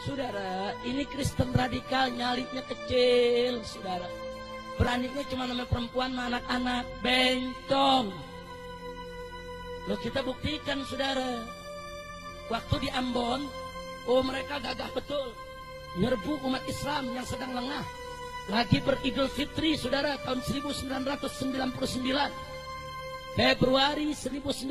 Saudara, ini Kristen radikal, nyalinya kecil, saudara. Beraninya cuma nama perempuan sama anak-anak, bencong. Loh, kita buktikan, saudara. Waktu di Ambon, oh mereka gagah betul. Nyerbu umat Islam yang sedang lengah. Lagi beridul fitri, saudara, tahun 1999. Februari 1999,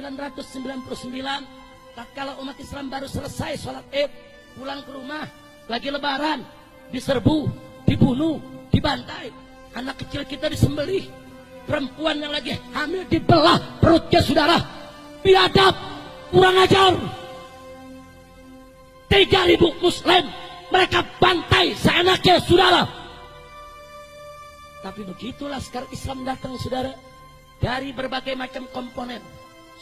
tatkala umat Islam baru selesai sholat Id, pulang ke rumah, lagi lebaran, diserbu, dibunuh, dibantai. Anak kecil kita disembelih, perempuan yang lagi hamil dibelah perutnya, saudara. Biadab, kurang ajar. 3.000 Muslim mereka bantai seenaknya, saudara. Tapi begitu laskar Islam datang, saudara, dari berbagai macam komponen,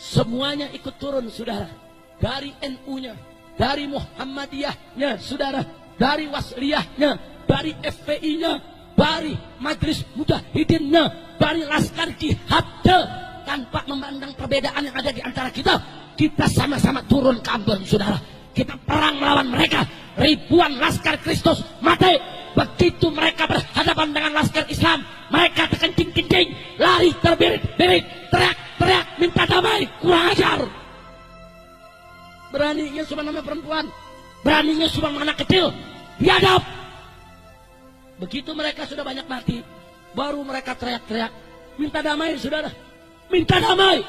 semuanya ikut turun, saudara. Dari NU-nya, dari Muhammadiyahnya, saudara, dari Wasliyahnya, dari FPI-nya, dari Majelis Mujahidinnya, dari Laskar Jihadnya, tanpa memandang perbedaan yang ada di antara kita, kita sama-sama turun ke Ambon, saudara. Kita perang melawan mereka. Ribuan Laskar Kristus mati. Begitu mereka berhadapan dengan Laskar Islam, mereka terkencing-kencing, lari terbirit-birit, teriak-teriak, minta damai. Kurang ajar. Beraninya cuma nama perempuan, beraninya cuma anak kecil, biadab. Begitu mereka sudah banyak mati, baru mereka teriak-teriak, minta damai, saudara, minta damai.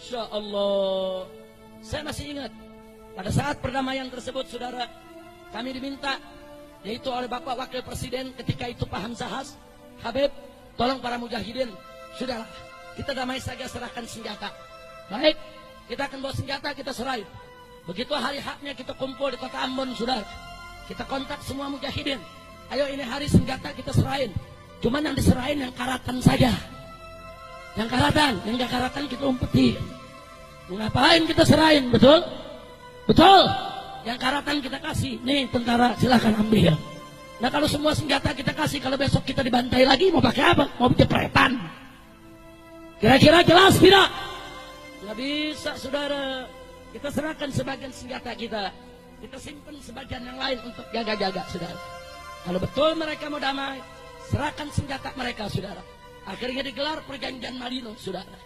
Insya Allah, saya masih ingat pada saat perdamaian tersebut, saudara, kami diminta, yaitu oleh Bapak Wakil Presiden ketika itu Pak Hamzahas, Habib, tolong para mujahidin, saudara, kita damai saja, serahkan senjata. Baik, kita akan bawa senjata, kita serahin. Begitu hari haknya kita kumpul di kota Ambon, saudara. Kita kontak semua mujahidin. Ayo ini hari senjata kita serahin. Cuman yang diserahin yang karatan saja. Yang karatan, yang gak karatan kita umpetin. Ngapain kita serahin, betul? Betul. Yang karatan kita kasih. Nih tentara, silahkan ambil. Nah kalau semua senjata kita kasih, kalau besok kita dibantai lagi, mau pakai apa? Mau jepretan. Kira-kira jelas tidak? Nggak bisa, saudara. Kita serahkan sebagian senjata kita, kita simpan sebagian yang lain untuk jaga-jaga, saudara. Kalau betul mereka mau damai, serahkan senjata mereka, saudara. Akhirnya digelar perjanjian Madinah, saudara.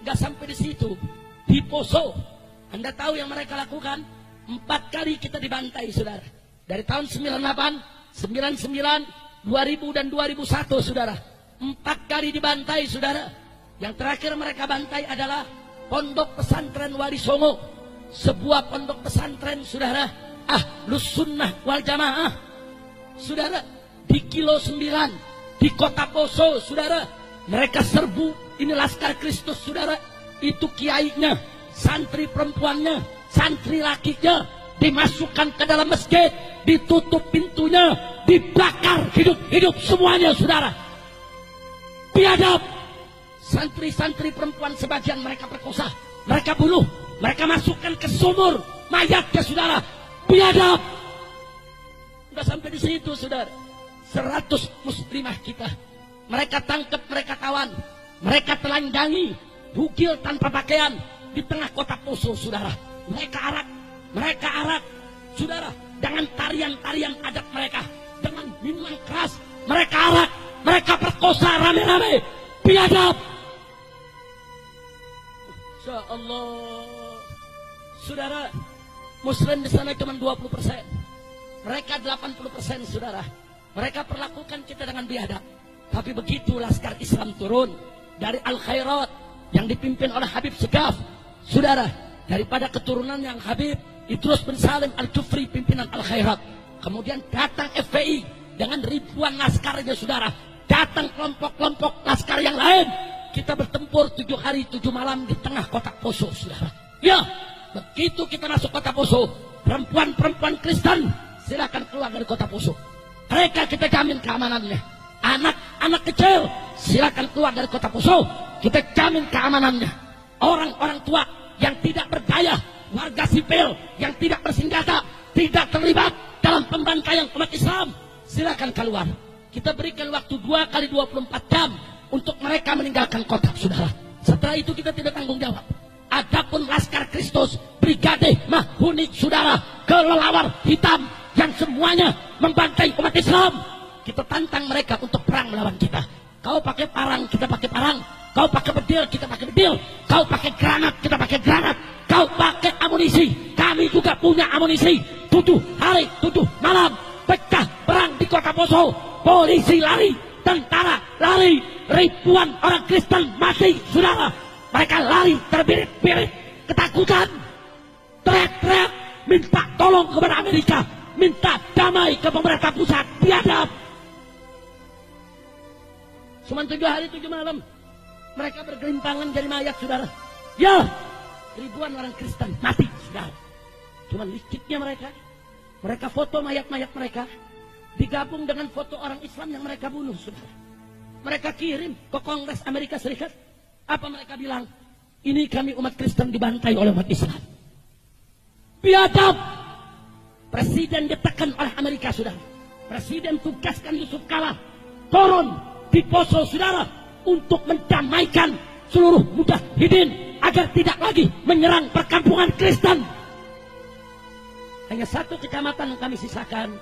Nggak sampai di situ, di Poso, Anda tahu yang mereka lakukan? 4 kali kita dibantai, saudara. Dari tahun 98, 99, 2000 dan 2001, saudara. 4 kali dibantai, saudara. Yang terakhir mereka bantai adalah Pondok Pesantren Wali Songo, sebuah pondok pesantren, saudara, Ahlus Sunnah Wal Jamaah, saudara, di Kilo 9, di Kota Poso, saudara. Mereka serbu, ini Laskar Kristus, saudara. Itu kiainya, santri perempuannya, santri lakinya, dimasukkan ke dalam masjid, ditutup pintunya, dibakar hidup-hidup semuanya, saudara. Biadab. Santri-santri perempuan sebagian mereka perkosa, mereka bunuh, mereka masukkan ke sumur mayatnya, saudara. Biadab. Udah sampai di situ, saudara. 100 muslimah kita mereka tangkap, mereka tawan, mereka telanjangi, bugil tanpa pakaian di tengah kota Poso, saudara. Mereka arak, saudara, dengan tarian-tarian adat mereka, dengan minuman keras, mereka arak, mereka perkosa rame-rame. Biadab. Insya Allah, saudara, Muslim di sana cuma 20%, mereka 80%, saudara. Mereka perlakukan kita dengan biadab. Tapi begitu Laskar Islam turun dari Al-Khairat yang dipimpin oleh Habib Segaf, saudara, daripada keturunan yang Habib Idrus bin Salim Al-Jufri, pimpinan Al-Khairat, kemudian datang FPI dengan ribuan laskarnya, saudara. Datang kelompok-kelompok laskar yang lain. Kita bertempur 7 hari 7 malam di tengah kota Poso, saudara. Ya, begitu kita masuk kota Poso, perempuan-perempuan Kristen silakan keluar dari kota Poso. Mereka kita jamin keamanannya. Anak-anak kecil silakan keluar dari kota Poso. Kita jamin keamanannya. Orang-orang tua yang tidak berdaya, warga sipil yang tidak bersenjata, tidak terlibat dalam pembantaian umat Islam, silakan keluar. Kita berikan waktu 2 kali 24 jam untuk mereka meninggalkan kota, saudara. Setelah itu kita tidak tanggung jawab. Adapun Laskar Kristus, Brigade Mahuni, saudara, kelelawar hitam yang semuanya membantai umat Islam, kita tantang mereka untuk perang melawan kita. Kau pakai parang, kita pakai parang. Kau pakai bedil, kita pakai bedil. Kau pakai granat, kita pakai granat. Kau pakai amunisi, kami juga punya amunisi. 7 hari, 7 malam, pecah perang di kota Poso. Polisi lari, tentara lari, ribuan orang Kristen mati, saudara. Mereka lari terbirit-birit, ketakutan, teriak-teriak, minta tolong kepada Amerika, minta damai ke pemerintah pusat. Biadab. Cuma 7 hari 7 malam mereka bergelimpangan jadi mayat, saudara. Ya, ribuan orang Kristen mati, saudara. Cuma liciknya mereka foto mayat-mayat mereka digabung dengan foto orang Islam yang mereka bunuh, saudara. Mereka kirim ke Kongres Amerika Serikat. Apa mereka bilang? Ini kami umat Kristen dibantai oleh umat Islam. Biadab. Presiden ditekan oleh Amerika, saudara. Presiden tugaskan Yusuf Kala turun di Poso, saudara, untuk mendamaikan seluruh mujahidin agar tidak lagi menyerang perkampungan Kristen. Hanya satu kecamatan yang kami sisakan,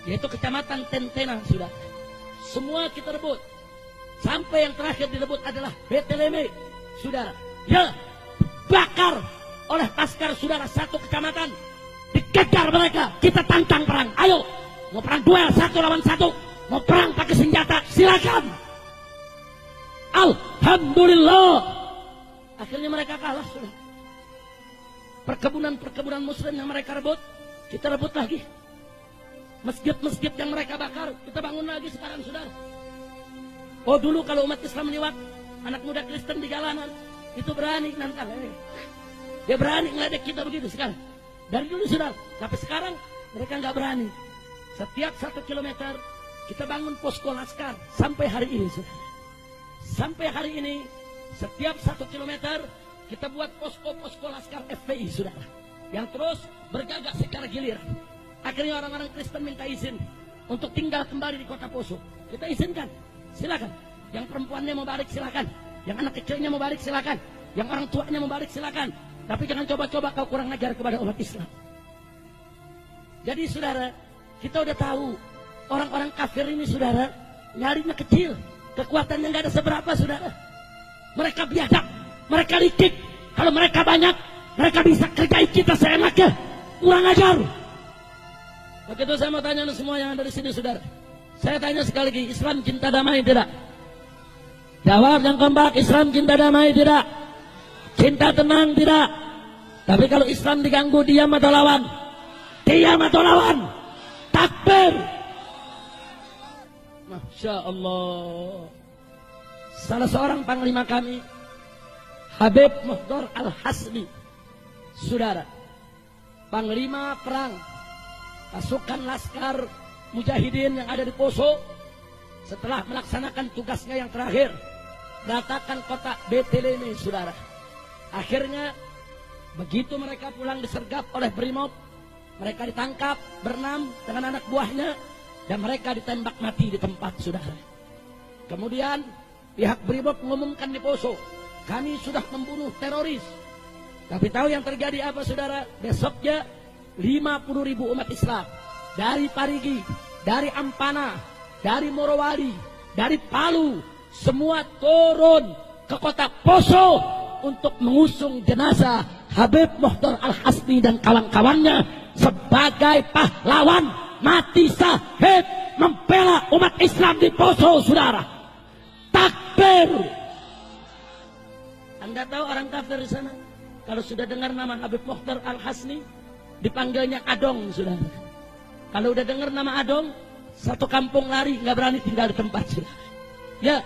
yaitu kecamatan Tentena, saudara. Semua kita rebut. Sampai yang terakhir direbut adalah Beteleme, saudara. Ya, bakar oleh Laskar, saudara, satu kecamatan. Dikejar mereka, kita tantang perang. Ayo, mau perang duel 1 lawan 1, mau perang pakai senjata, silakan. Alhamdulillah, akhirnya mereka kalah, saudara. Perkebunan Muslim yang mereka rebut, kita rebut lagi. Masjid-masjid yang mereka bakar, kita bangun lagi sekarang, saudara. Oh, dulu kalau umat Islam lewat, anak muda Kristen di jalanan, itu berani nantang. Dia berani ngeledek kita begitu sekarang. Dari dulu, saudara. Tapi sekarang mereka nggak berani. Setiap 1 kilometer kita bangun posko Laskar sampai hari ini, saudara. Sampai hari ini, setiap 1 kilometer kita buat posko-posko Laskar FPI, saudara, yang terus bergegas secara giliran. Akhirnya orang-orang Kristen minta izin untuk tinggal kembali di kota Poso. Kita izinkan, silakan. Yang perempuannya mau balik, silakan. Yang anak kecilnya mau balik, silakan. Yang orang tuanya mau balik, silakan. Tapi jangan coba-coba kau kurang ajar kepada umat Islam. Jadi, saudara, kita udah tahu orang-orang kafir ini, saudara, nyarinya kecil, kekuatannya nggak ada seberapa, saudara. Mereka biadab, mereka licik. Kalau mereka banyak, mereka bisa kerjain kita seenaknya. Kurang ajar. Begitu saya mau tanya semua yang ada di sini, saudara. Saya tanya sekali lagi, Islam cinta damai tidak? Jawab yang kompak, Islam cinta damai tidak? Cinta tenang tidak? Tapi kalau Islam diganggu, diam atau lawan? Diam atau lawan? Takbir. Masya Allah. Salah seorang panglima kami, Habib Muhdar Al-Hasmi, saudara, panglima perang pasukan Laskar Mujahidin yang ada di Poso, setelah melaksanakan tugasnya yang terakhir, datangkan kota Beteleme, saudara. Akhirnya begitu mereka pulang disergap oleh Brimob, mereka ditangkap berenam dengan anak buahnya dan mereka ditembak mati di tempat, saudara. Kemudian pihak Brimob mengumumkan di Poso, kami sudah membunuh teroris. Tapi tahu yang terjadi apa, saudara? Besoknya 50.000 umat Islam dari Parigi, dari Ampana, dari Morowali, dari Palu, semua turun ke kota Poso untuk mengusung jenazah Habib Muhdar Al-Hasmi dan kawan-kawannya sebagai pahlawan mati syahid membela umat Islam di Poso, saudara. Takbir. Anda tahu orang kafir di sana, kalau sudah dengar nama Habib Muhdar Al-Hasmi, dipanggilnya Adong, saudara. Kalau udah dengar nama Adong, satu kampung lari, nggak berani tinggal di tempat, saudara. Ya,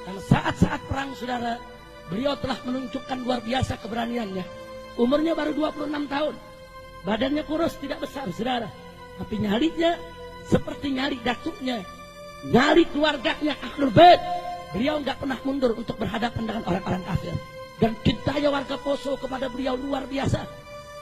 karena saat-saat perang, saudara, beliau telah menunjukkan luar biasa keberaniannya. Umurnya baru 26 tahun, badannya kurus, tidak besar, saudara. Tapi nyalinya seperti nyali datuknya, nyali keluarganya Ahlul Bait. Beliau nggak pernah mundur untuk berhadapan dengan orang-orang kafir. Dan cintanya warga Poso kepada beliau luar biasa,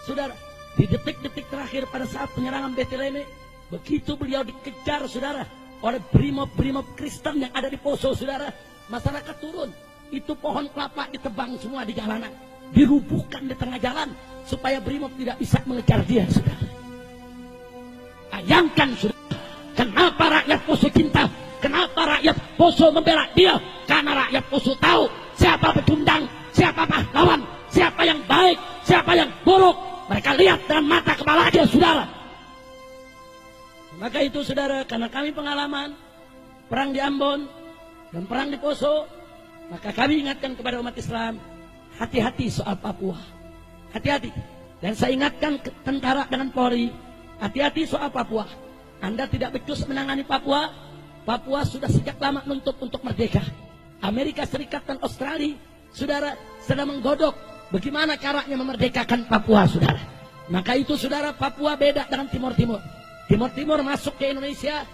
saudara. Di detik-detik terakhir pada saat penyerangan Beteleme, begitu beliau dikejar, saudara, oleh brimob-brimob Kristen yang ada di Poso, saudara, masyarakat turun. Itu pohon kelapa ditebang semua di jalanan. dirubuhkan di tengah jalan supaya Brimob tidak bisa mengejar dia, saudara. Bayangkan, saudara, kenapa rakyat Poso cinta, kenapa rakyat Poso membela dia? Karena rakyat Poso tahu siapa pecundang, siapa pahlawan, siapa yang baik, siapa yang buruk. Mereka lihat dengan mata kepala dia, saudara. Maka itu, saudara, karena kami pengalaman perang di Ambon dan perang di Poso, maka kami ingatkan kepada umat Islam, hati-hati soal Papua. Hati-hati. Dan saya ingatkan ke tentara dengan Polri, hati-hati soal Papua. Anda tidak becus menangani Papua. Papua sudah sejak lama nuntut untuk merdeka. Amerika Serikat dan Australia, saudara, sedang menggodok bagaimana caranya memerdekakan Papua, saudara. Maka itu, saudara, Papua beda dengan Timur Timur. Timur Timur masuk ke Indonesia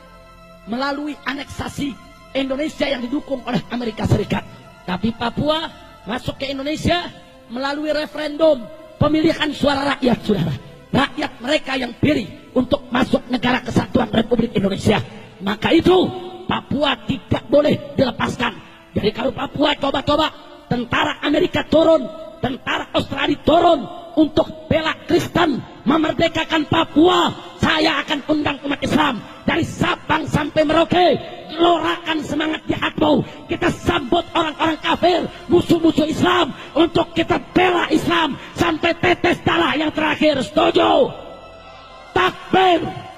melalui aneksasi Indonesia yang didukung oleh Amerika Serikat. Tapi Papua masuk ke Indonesia melalui referendum pemilihan suara rakyat, saudara. Rakyat mereka yang pilih untuk masuk negara kesatuan Republik Indonesia. Maka itu Papua tidak boleh dilepaskan. Jadi kalau Papua coba-coba tentara Amerika turun, tentara Australia turun untuk bela Kristen memerdekakan Papua, saya akan undang umat Islam dari Sabang sampai Merauke. Gelorakan semangat jihadmu. Kita sambut orang-orang kafir, musuh-musuh Islam, untuk kita bela Islam sampai tetes darah yang terakhir. Setuju? Takbir!